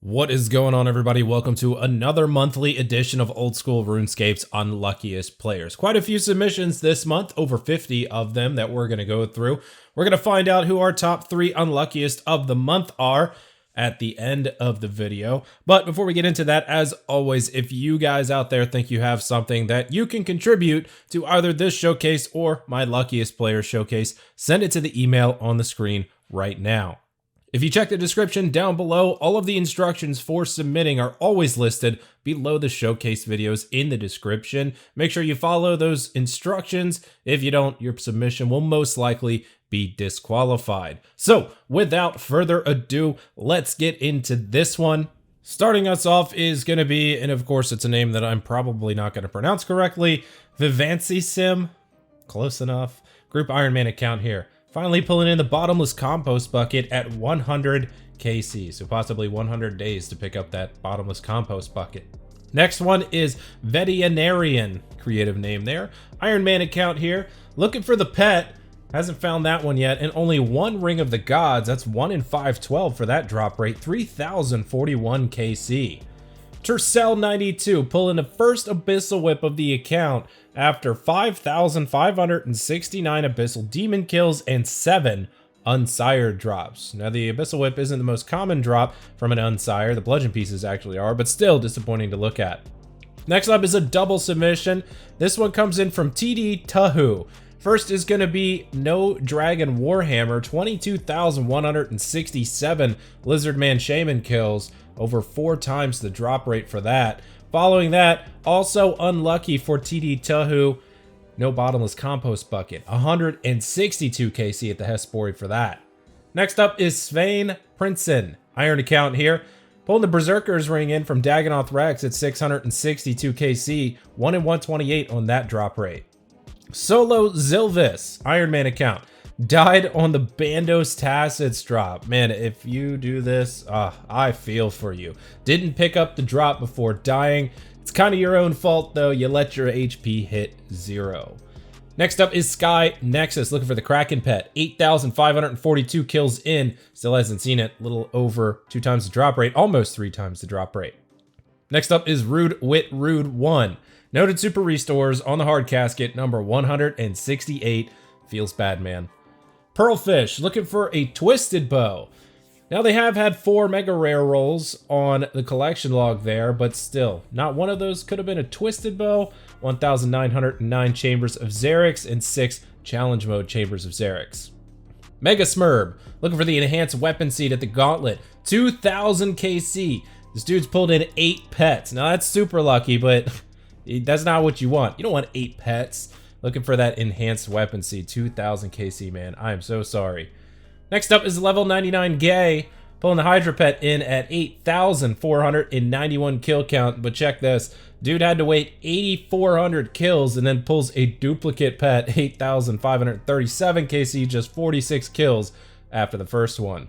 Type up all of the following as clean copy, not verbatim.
What is going on, everybody? Welcome to another monthly edition of Old School RuneScape's Unluckiest Players. Quite a few submissions this month, over 50 of them that we're going to go through. We're going to find out who our top 3 unluckiest of the month are at the end of the video. But before we get into that, as always, if you guys out there think you have something that you can contribute to either this showcase or my Luckiest Players showcase, send it to the email on the screen right now. If you check the description down below, all of the instructions for submitting are always listed below the showcase videos in the description. Make sure you follow those instructions. If you don't, your submission will most likely be disqualified. So without further ado, let's get into this one. Starting us off is going to be, and of course it's a name that I'm probably not going to pronounce correctly, Vivancy Sim. Close enough. Group Iron Man account here. Finally pulling in the bottomless compost bucket at 100 KC, so possibly 100 days to pick up that bottomless compost bucket. Next one is Veterinarian, creative name there. Iron Man account here, looking for the pet, hasn't found that one yet, and only one Ring of the Gods, that's 1 in 512 for that drop rate, 3,041 KC. Tercel92 pulling the first Abyssal Whip of the account after 5,569 Abyssal Demon kills and 7 Unsired drops. Now the Abyssal Whip isn't the most common drop from an Unsire, the Bludgeon Pieces actually are, but still disappointing to look at. Next up is a double submission. This one comes in from TD Tahu. First is going to be No Dragon Warhammer, 22,167 Lizardman Shaman kills, over 4 times the drop rate for that. Following that, also unlucky for TD Tahu, no Bottomless Compost Bucket, 162 KC at the Hespori for that. Next up is Svein Prinsen, Iron account here, pulling the Berserker's Ring in from Dagonoth Rex at 662 KC, 1 in 128 on that drop rate. Solo Zilvis, Iron Man account, died on the Bandos Tacits drop. Man, if you do this, I feel for you. Didn't pick up the drop before dying. It's kind of your own fault though, you let your HP hit 0. Next up is Sky Nexus, looking for the Kraken pet. 8,542 kills in, still hasn't seen it, a little over 2 times the drop rate, almost 3 times the drop rate. Next up is Rude Wit Rude 1. Noted super restores on the hard casket, number 168. Feels bad, man. Pearlfish, looking for a Twisted Bow. Now they have had 4 mega rare rolls on the collection log there, but still, not one of those could have been a Twisted Bow. 1,909 Chambers of Xerix and 6 Challenge Mode Chambers of Xerix. Mega Smurb, looking for the Enhanced Weapon Seed at the Gauntlet. 2,000 KC. This dude's pulled in 8 pets. Now that's super lucky, but that's not what you want. You don't want 8 pets. Looking for that Enhanced Weapon Seed, 2,000 KC, man. I am so sorry. Next up is level 99 Gay, pulling the Hydra Pet in at 8,491 kill count. But check this, dude had to wait 8,400 kills and then pulls a duplicate pet, 8,537 KC, just 46 kills after the first one.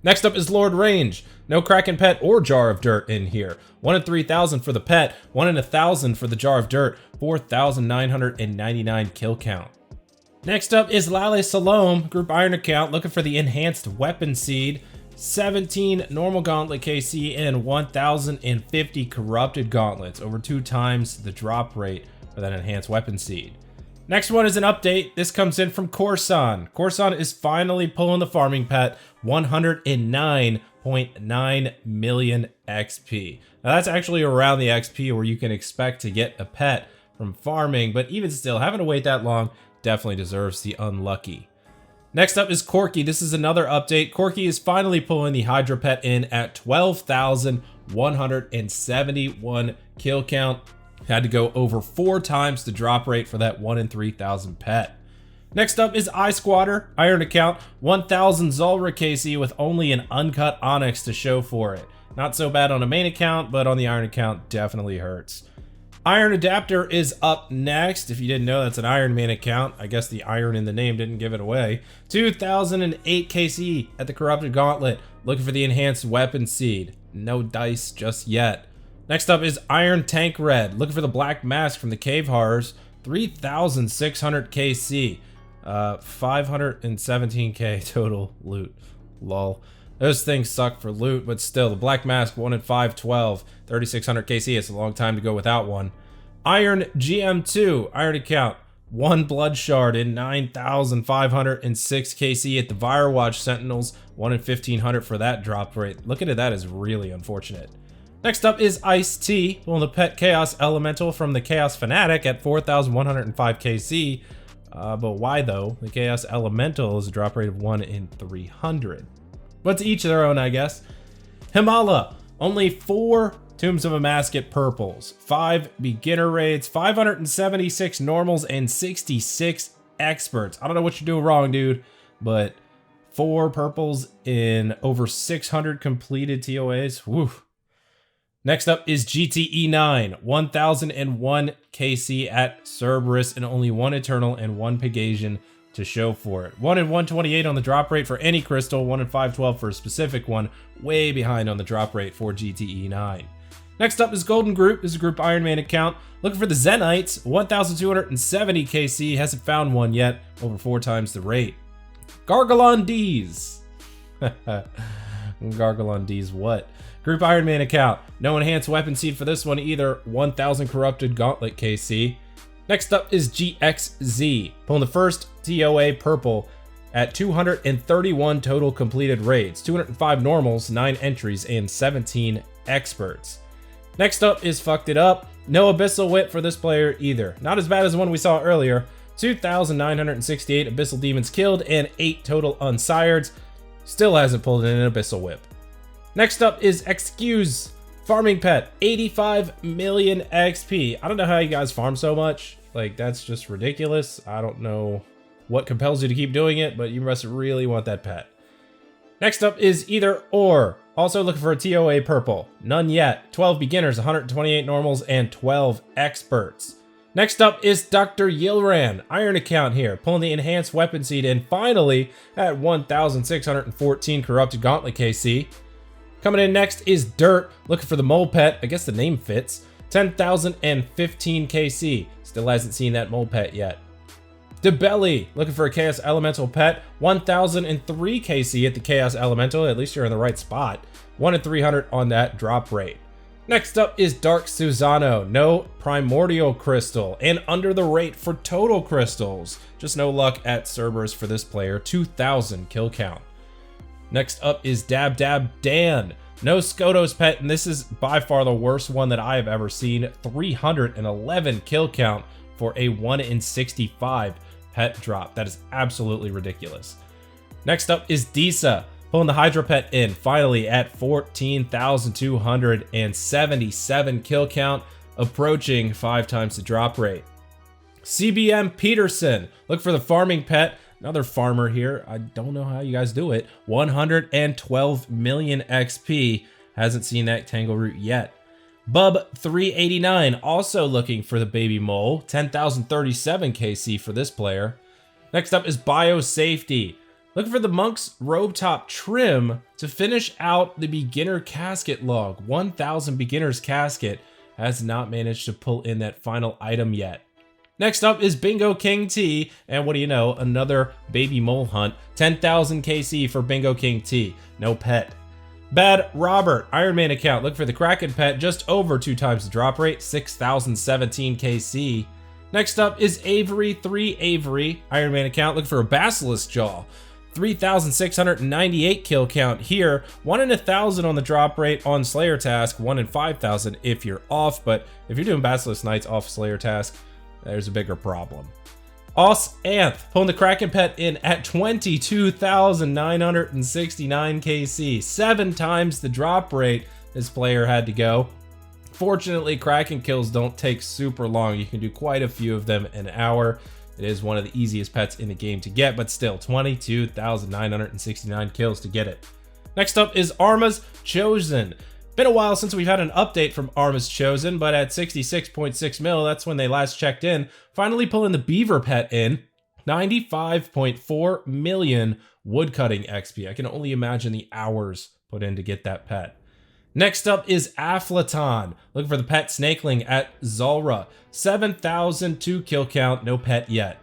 Next up is Lord Range. No Kraken pet or Jar of Dirt in here. 1 in 3,000 for the pet, 1 in 1,000 for the Jar of Dirt, 4,999 kill count. Next up is Lale Salome, Group Iron account, looking for the Enhanced Weapon Seed. 17 normal Gauntlet KC and 1,050 Corrupted Gauntlets, over 2 times the drop rate for that Enhanced Weapon Seed. Next one is an update. This comes in from Corson. Corson is finally pulling the farming pet, 109.9 million XP. Now that's actually around the XP where you can expect to get a pet from farming, but even still, having to wait that long definitely deserves the unlucky. Next up is Corky. This is another update. Corky is finally pulling the Hydra pet in at 12,171 kill count. Had to go over 4 times the drop rate for that 1 in 3,000 pet. Next up is iSquatter, Iron account, 1,000 Zulrah KC with only an uncut Onyx to show for it. Not so bad on a main account, but on the Iron account definitely hurts. Iron Adapter is up next. If you didn't know, that's an Iron Man account. I guess the iron in the name didn't give it away. 2,008 KC at the Corrupted Gauntlet, looking for the Enhanced Weapon Seed. No dice just yet. Next up is Iron Tank Red, looking for the Black Mask from the Cave Horrors, 3,600 KC, 517k total loot, lol. Those things suck for loot, but still, the Black Mask 1 in 512, 3600 KC. It's a long time to go without one. Iron GM2, Iron account, 1 Blood Shard in 9506 KC at the Firewatch Sentinels, 1 in 1500 for that drop rate. Looking at that is really unfortunate. Next up is Ice-T, pulling the Pet Chaos Elemental from the Chaos Fanatic at 4105 KC. But why though? The Chaos Elemental is a drop rate of 1 in 300. But to each their own, I guess. Himala, only 4 Tombs of a Masket purples, 5 beginner raids, 576 normals, and 66 experts. I don't know what you're doing wrong, dude, but 4 purples in over 600 completed TOAs. Woo. Next up is GTE 9, 1001 KC at Cerberus, and only 1 Eternal and 1 Pegasian to show for it. 1 in 128 on the drop rate for any crystal, 1 in 512 for a specific one, way behind on the drop rate for GTE 9. Next up is Golden Group. This is a Group Iron Man account. Looking for the Zenites, 1270 KC, hasn't found one yet, over 4 times the rate. Gargalon D's. Gargalon D's what? Group Iron Man account. No enhanced weapon seed for this one either. 1000 corrupted gauntlet KC. Next up is GXZ, pulling the first TOA purple at 231 total completed raids, 205 normals, 9 entries, and 17 experts. Next up is Fucked It Up. No Abyssal Whip for this player either. Not as bad as the one we saw earlier. 2,968 Abyssal Demons killed and 8 total Unsireds. Still hasn't pulled in an Abyssal Whip. Next up is Excuse, farming pet, 85 million XP. I don't know how you guys farm so much. Like, that's just ridiculous. I don't know what compels you to keep doing it, but you must really want that pet. Next up is Either Or. Also looking for a TOA purple. None yet. 12 beginners, 128 normals, and 12 experts. Next up is Dr. Yilran, Iron account here, pulling the enhanced weapon seed in finally at 1,614 corrupted gauntlet KC. Coming in next is Dirt, looking for the mole pet. I guess the name fits. 10,015 KC. Still hasn't seen that mole pet yet. Debelly, looking for a Chaos Elemental pet. 1,003 KC at the Chaos Elemental. At least you're in the right spot. 1 in 300 on that drop rate. Next up is Dark Susano. No Primordial Crystal. And under the rate for total crystals. Just no luck at Cerberus for this player. 2,000 kill count. Next up is Dab Dab Dan. No Skotos pet, and this is by far the worst one that I have ever seen. 311 kill count for a 1 in 65 pet drop. That is absolutely ridiculous. Next up is Disa, pulling the Hydra pet in, finally at 14,277 kill count, approaching 5 times the drop rate. CBM Peterson, look for the farming pet. Another farmer here. I don't know how you guys do it. 112 million XP. Hasn't seen that Tangle Root yet. Bub 389, also looking for the baby mole. 10,037 KC for this player. Next up is Biosafety. Looking for the Monk's Robe Top trim to finish out the beginner casket log. 1,000 beginner's casket. Has not managed to pull in that final item yet. Next up is Bingo King T, and what do you know, another baby mole hunt. 10,000 KC for Bingo King T, no pet. Bad Robert, Iron Man account, look for the Kraken pet, just over 2 times the drop rate, 6,017 KC. Next up is Avery 3 Avery, Iron Man account, look for a Basilisk Jaw. 3,698 kill count here, 1 in 1,000 on the drop rate on Slayer Task, 1 in 5,000 if you're off, but if you're doing Basilisk Knights off Slayer Task, there's a bigger problem. Os Anth, pulling the Kraken pet in at 22,969 KC. 7 times the drop rate this player had to go. Fortunately, Kraken kills don't take super long. You can do quite a few of them an hour. It is one of the easiest pets in the game to get, but still, 22,969 kills to get it. Next up is Arma's Chosen. Been a while since we've had an update from Arma's Chosen, but at 66.6 mil, that's when they last checked in. Finally pulling the Beaver pet in, 95.4 million woodcutting XP. I can only imagine the hours put in to get that pet. Next up is Afflaton, looking for the pet Snakeling at Zulrah. 7,002 kill count, no pet yet.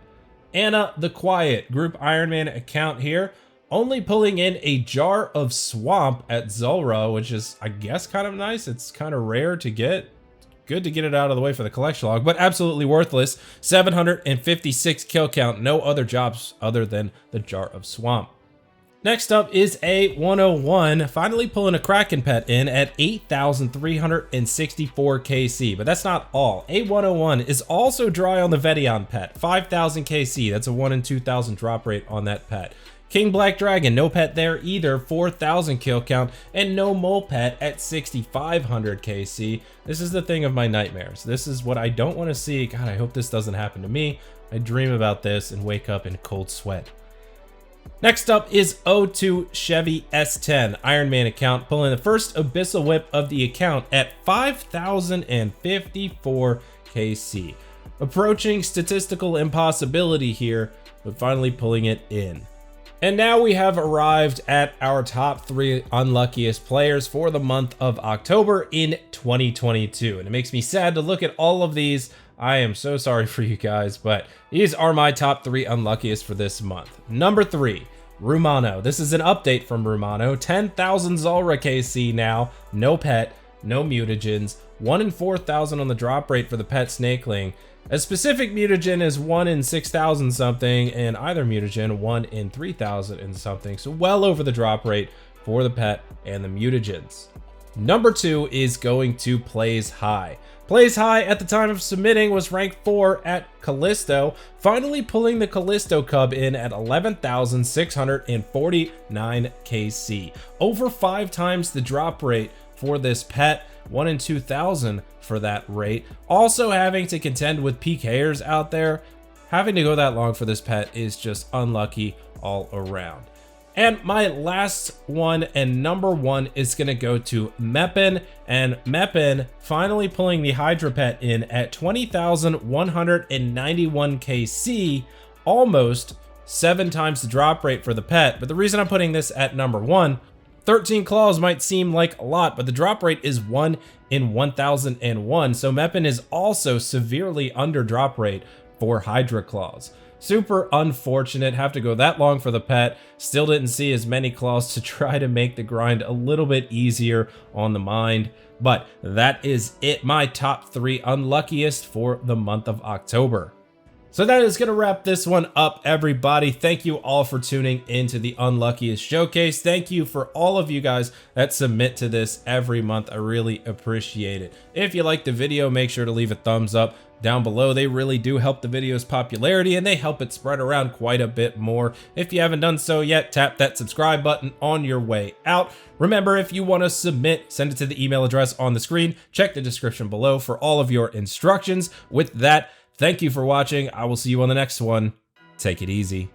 Anna the Quiet, Group Iron Man account here. only pulling in a jar of swamp at Zulrah, which is, I guess, kind of nice. It's kind of rare to get. Good to get it out of the way for the collection log, but absolutely worthless. 756 kill count, no other jobs other than the jar of swamp. Next up is A101, finally pulling a Kraken pet in at 8,364 KC, but that's not all. A101 is also dry on the Vedion pet, 5,000 KC, that's a 1 in 2,000 drop rate on that pet. King Black Dragon, no pet there either, 4,000 kill count, and no mole pet at 6,500 KC. This is the thing of my nightmares. This is what I don't want to see. God, I hope this doesn't happen to me. I dream about this and wake up in cold sweat. Next up is O2 Chevy S10 Iron Man account, pulling the first Abyssal Whip of the account at 5,054 KC. Approaching statistical impossibility here, but finally pulling it in. And now we have arrived at our top 3 unluckiest players for the month of October in 2022. And it makes me sad to look at all of these. I am so sorry for you guys, but these are my top 3 unluckiest for this month. Number 3, Rumano. This is an update from Rumano. 10,000 Zulrah KC now, no pet, no mutagens, 1 in 4,000 on the drop rate for the pet Snakeling. A specific mutagen is 1 in 6,000 something, and either mutagen 1 in 3,000 and something, so well over the drop rate for the pet and the mutagens. Number 2 is going to Plays High. Plays High at the time of submitting was ranked 4 at Callisto, finally pulling the Callisto Cub in at 11,649 KC. Over 5 times the drop rate for this pet, 1 in 2,000 for that rate. Also having to contend with PKers out there, having to go that long for this pet is just unlucky all around. And my last one and number 1 is going to go to Mepin, and Mepin finally pulling the Hydra pet in at 20,191 KC, almost 7 times the drop rate for the pet. But the reason I'm putting this at number 1, 13 claws might seem like a lot, but the drop rate is 1 in 1,001, so Mepin is also severely under drop rate for Hydra claws. Super unfortunate, have to go that long for the pet. Still didn't see as many claws to try to make the grind a little bit easier on the mind. But that is it, my top 3 unluckiest for the month of October. So that is going to wrap this one up, everybody. Thank you all for tuning into the Unluckiest Showcase. Thank you for all of you guys that submit to this every month. I really appreciate it. If you liked the video, make sure to leave a thumbs up down below. They really do help the video's popularity, and they help it spread around quite a bit more. If you haven't done so yet, tap that subscribe button on your way out. Remember, if you want to submit, send it to the email address on the screen. Check the description below for all of your instructions. With that, thank you for watching. I will see you on the next one. Take it easy.